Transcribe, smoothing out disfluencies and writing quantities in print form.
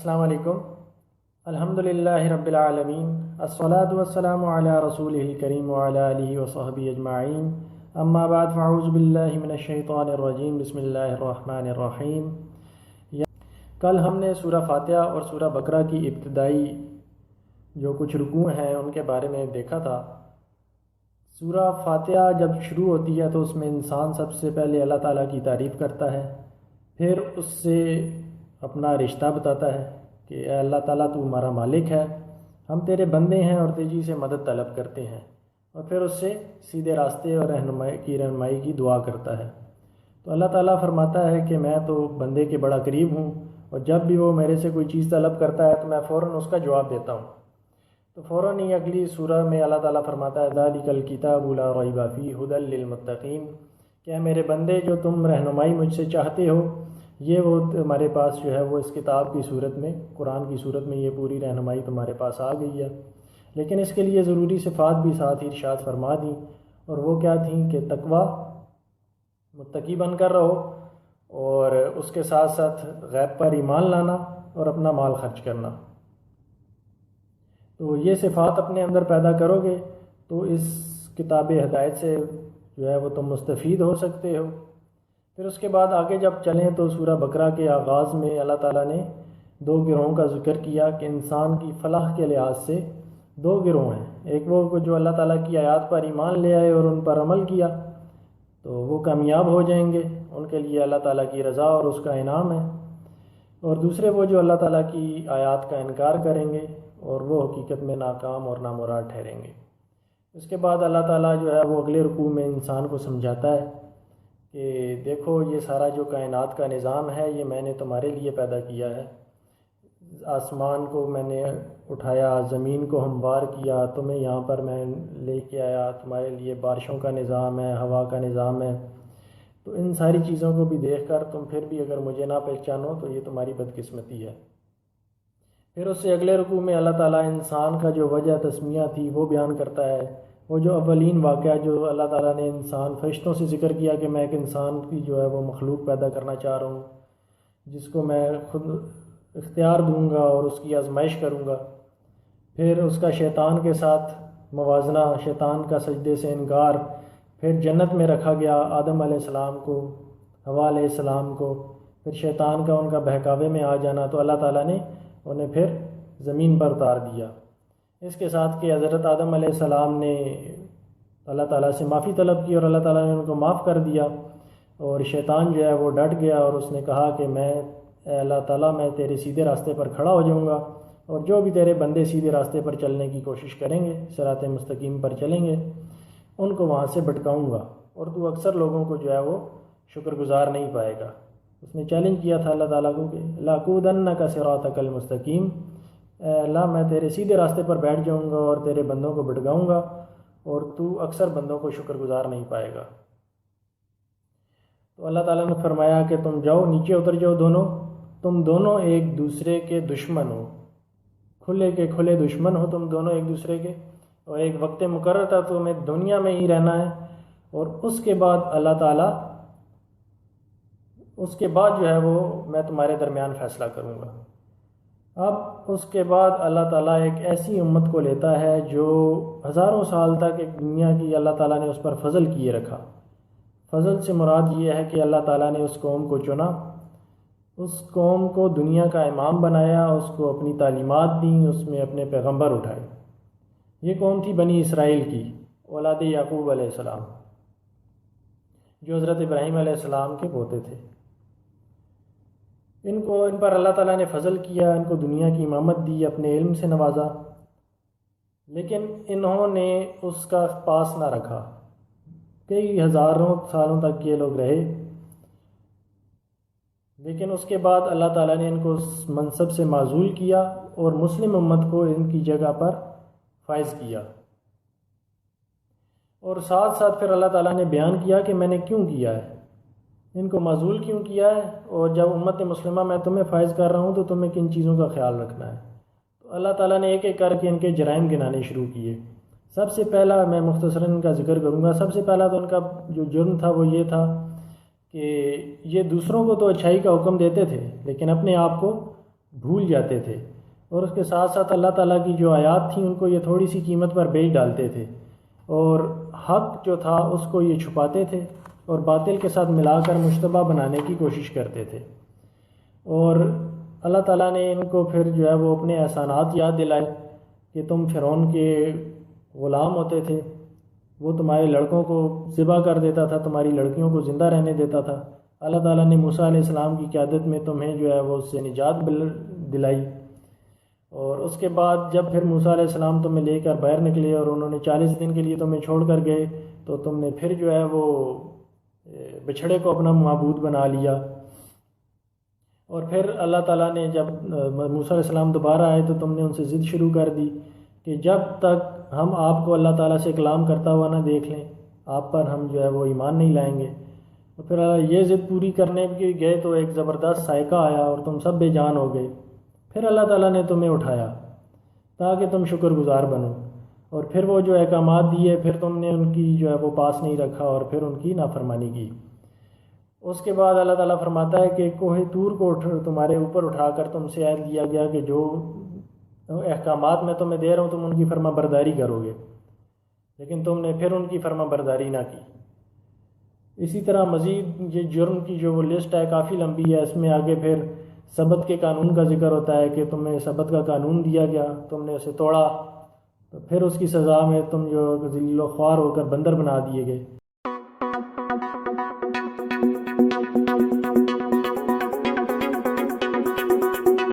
السلام علیکم۔ الحمدللہ رب العالمین، الصلاۃ والسلام علی رسولہ الکریم وعلی آلہ وصحبہ اجمعین، اما بعد فاعوذ باللہ من الشیطان الرجیم، بسم اللہ الرحمن الرحیم۔ کل ہم نے سورہ فاتحہ اور سورہ بقرہ کی ابتدائی جو کچھ رکوع ہیں ان کے بارے میں دیکھا تھا۔ سورہ فاتحہ جب شروع ہوتی ہے تو اس میں انسان سب سے پہلے اللہ تعالیٰ کی تعریف کرتا ہے، پھر اس سے اپنا رشتہ بتاتا ہے کہ اے اللہ تعالیٰ تو ہمارا مالک ہے، ہم تیرے بندے ہیں اور تجھی سے مدد طلب کرتے ہیں، اور پھر اس سے سیدھے راستے اور رہنمائی کی دعا کرتا ہے۔ تو اللہ تعالیٰ فرماتا ہے کہ میں تو بندے کے بڑا قریب ہوں، اور جب بھی وہ میرے سے کوئی چیز طلب کرتا ہے تو میں فوراً اس کا جواب دیتا ہوں۔ تو فوراً ہی اگلی سورہ میں اللہ تعالیٰ فرماتا ہے ذالک الکتاب لا ریب فیہ ھدی للمتقین، کہ اے میرے بندے جو تم رہنمائی مجھ سے چاہتے ہو، یہ وہ تمہارے پاس جو ہے وہ اس کتاب کی صورت میں، قرآن کی صورت میں یہ پوری رہنمائی تمہارے پاس آ گئی ہے۔ لیکن اس کے لیے ضروری صفات بھی ساتھ ہی ارشاد فرما دیں، اور وہ کیا تھیں کہ تقوی، متقی بن کر رہو، اور اس کے ساتھ ساتھ غیب پر ایمان لانا اور اپنا مال خرچ کرنا۔ تو یہ صفات اپنے اندر پیدا کرو گے تو اس کتاب ہدایت سے جو ہے وہ تم مستفید ہو سکتے ہو۔ پھر اس کے بعد آگے جب چلیں تو سورہ بقرہ کے آغاز میں اللہ تعالیٰ نے دو گروہوں کا ذکر کیا کہ انسان کی فلاح کے لحاظ سے دو گروہ ہیں۔ ایک وہ جو اللہ تعالیٰ کی آیات پر ایمان لے آئے اور ان پر عمل کیا تو وہ کامیاب ہو جائیں گے، ان کے لیے اللہ تعالیٰ کی رضا اور اس کا انعام ہے۔ اور دوسرے وہ جو اللہ تعالیٰ کی آیات کا انکار کریں گے اور وہ حقیقت میں ناکام اور نامراد ٹھہریں گے۔ اس کے بعد اللہ تعالیٰ جو ہے وہ اگلے رکوع میں انسان کو سمجھاتا ہے کہ دیکھو یہ سارا جو کائنات کا نظام ہے یہ میں نے تمہارے لیے پیدا کیا ہے۔ آسمان کو میں نے اٹھایا، زمین کو ہموار کیا، تمہیں یہاں پر میں لے کے آیا، تمہارے لیے بارشوں کا نظام ہے، ہوا کا نظام ہے۔ تو ان ساری چیزوں کو بھی دیکھ کر تم پھر بھی اگر مجھے نہ پہچانو تو یہ تمہاری بدقسمتی ہے۔ پھر اس سے اگلے رکوع میں اللہ تعالیٰ انسان کا جو وجہ تسمیہ تھی وہ بیان کرتا ہے۔ وہ جو اولین واقعہ جو اللہ تعالیٰ نے انسان فرشتوں سے ذکر کیا کہ میں ایک انسان کی جو ہے وہ مخلوق پیدا کرنا چاہ رہا ہوں جس کو میں خود اختیار دوں گا اور اس کی آزمائش کروں گا۔ پھر اس کا شیطان کے ساتھ موازنہ، شیطان کا سجدے سے انکار، پھر جنت میں رکھا گیا آدم علیہ السلام کو، حوا علیہ السلام کو، پھر شیطان کا ان کا بہکاوے میں آ جانا، تو اللہ تعالیٰ نے انہیں پھر زمین پر اتار دیا۔ اس کے ساتھ کہ حضرت آدم علیہ السلام نے اللہ تعالیٰ سے معافی طلب کی اور اللہ تعالیٰ نے ان کو معاف کر دیا، اور شیطان جو ہے وہ ڈٹ گیا اور اس نے کہا کہ اے اللہ تعالیٰ میں تیرے سیدھے راستے پر کھڑا ہو جاؤں گا، اور جو بھی تیرے بندے سیدھے راستے پر چلنے کی کوشش کریں گے، صراط مستقیم پر چلیں گے، ان کو وہاں سے بھٹکاؤں گا، اور تو اکثر لوگوں کو جو ہے وہ شکر گزار نہیں پائے گا۔ اس نے چیلنج کیا تھا اللہ تعالیٰ کو کہ لَأَقْعُدَنَّ صِرَاطَكَ الْمُسْتَقِيمَ، اے اللہ میں تیرے سیدھے راستے پر بیٹھ جاؤں گا اور تیرے بندوں کو بھٹکاؤں گا، اور تو اکثر بندوں کو شکر گزار نہیں پائے گا۔ تو اللہ تعالیٰ نے فرمایا کہ تم جاؤ، نیچے اتر جاؤ، تم دونوں ایک دوسرے کے دشمن ہو، کھلے کے کھلے دشمن ہو تم دونوں ایک دوسرے کے، اور ایک وقت مقرر تھا تمہیں دنیا میں ہی رہنا ہے، اور اس کے بعد اللہ تعالیٰ اس کے بعد جو ہے وہ میں تمہارے درمیان فیصلہ کروں گا۔ اب اس کے بعد اللہ تعالیٰ ایک ایسی امت کو لیتا ہے جو ہزاروں سال تک ایک دنیا کی اللہ تعالیٰ نے اس پر فضل کیے رکھا۔ فضل سے مراد یہ ہے کہ اللہ تعالیٰ نے اس قوم کو چنا، اس قوم کو دنیا کا امام بنایا، اس کو اپنی تعلیمات دیں، اس میں اپنے پیغمبر اٹھائے۔ یہ قوم تھی بنی اسرائیل کی، اولاد یعقوب علیہ السلام، جو حضرت ابراہیم علیہ السلام کے پوتے تھے۔ ان پر اللہ تعالیٰ نے فضل کیا، ان کو دنیا کی امامت دی، اپنے علم سے نوازا، لیکن انہوں نے اس کا پاس نہ رکھا۔ کئی ہزاروں سالوں تک یہ لوگ رہے، لیکن اس کے بعد اللہ تعالیٰ نے ان کو اس منصب سے معزول کیا اور مسلم امت کو ان کی جگہ پر فائز کیا۔ اور ساتھ ساتھ پھر اللہ تعالیٰ نے بیان کیا کہ میں نے کیوں کیا ہے، ان کو معزول کیوں کیا ہے، اور جب امت مسلمہ میں تمہیں فائز کر رہا ہوں تو تمہیں کن چیزوں کا خیال رکھنا ہے۔ تو اللہ تعالیٰ نے ایک ایک کر کے ان کے جرائم گنانے شروع کیے۔ سب سے پہلا میں مختصراً ان کا ذکر کروں گا۔ سب سے پہلا تو ان کا جو جرم تھا وہ یہ تھا کہ یہ دوسروں کو تو اچھائی کا حکم دیتے تھے لیکن اپنے آپ کو بھول جاتے تھے، اور اس کے ساتھ ساتھ اللہ تعالیٰ کی جو آیات تھیں ان کو یہ تھوڑی سی قیمت پر بیچ ڈالتے تھے، اور حق جو تھا اس کو یہ چھپاتے تھے اور باطل کے ساتھ ملا کر مشتبہ بنانے کی کوشش کرتے تھے۔ اور اللہ تعالیٰ نے ان کو پھر جو ہے وہ اپنے احسانات یاد دلائے کہ تم فرعون کے غلام ہوتے تھے، وہ تمہارے لڑکوں کو ذبح کر دیتا تھا، تمہاری لڑکیوں کو زندہ رہنے دیتا تھا۔ اللہ تعالیٰ نے موسیٰ علیہ السلام کی قیادت میں تمہیں جو ہے وہ اس سے نجات دلائی، اور اس کے بعد جب پھر موسیٰ علیہ السلام تمہیں لے کر باہر نکلے اور انہوں نے 40 دن کے لیے تمہیں چھوڑ کر گئے، تو تم نے پھر جو ہے وہ بچھڑے کو اپنا معبود بنا لیا۔ اور پھر اللہ تعالیٰ نے جب موسیٰ علیہ السلام دوبارہ آئے تو تم نے ان سے ضد شروع کر دی کہ جب تک ہم آپ کو اللہ تعالیٰ سے کلام کرتا ہوا نہ دیکھ لیں آپ پر ہم جو ہے وہ ایمان نہیں لائیں گے۔ تو پھر یہ ضد پوری کرنے کے گئے تو ایک زبردست صاعقہ آیا اور تم سب بے جان ہو گئے۔ پھر اللہ تعالیٰ نے تمہیں اٹھایا تاکہ تم شکر گزار بنو، اور پھر وہ جو احکامات دیے پھر تم نے ان کی جو ہے وہ پاس نہیں رکھا اور پھر ان کی نافرمانی کی۔ اس کے بعد اللہ تعالیٰ فرماتا ہے کہ کوہ طور کو تمہارے اوپر اٹھا کر تم سے عہد لیا گیا کہ جو احکامات میں تمہیں دے رہا ہوں تم ان کی فرما برداری کرو گے، لیکن تم نے پھر ان کی فرما برداری نہ کی۔ اسی طرح مزید یہ جرم کی جو وہ لسٹ ہے کافی لمبی ہے، اس میں آگے پھر سبت کے قانون کا ذکر ہوتا ہے کہ تمہیں سبت کا قانون دیا گیا، تم نے اسے توڑا، تو پھر اس کی سزا میں تم جو ذلیل و خوار ہو کر بندر بنا دیے گئے۔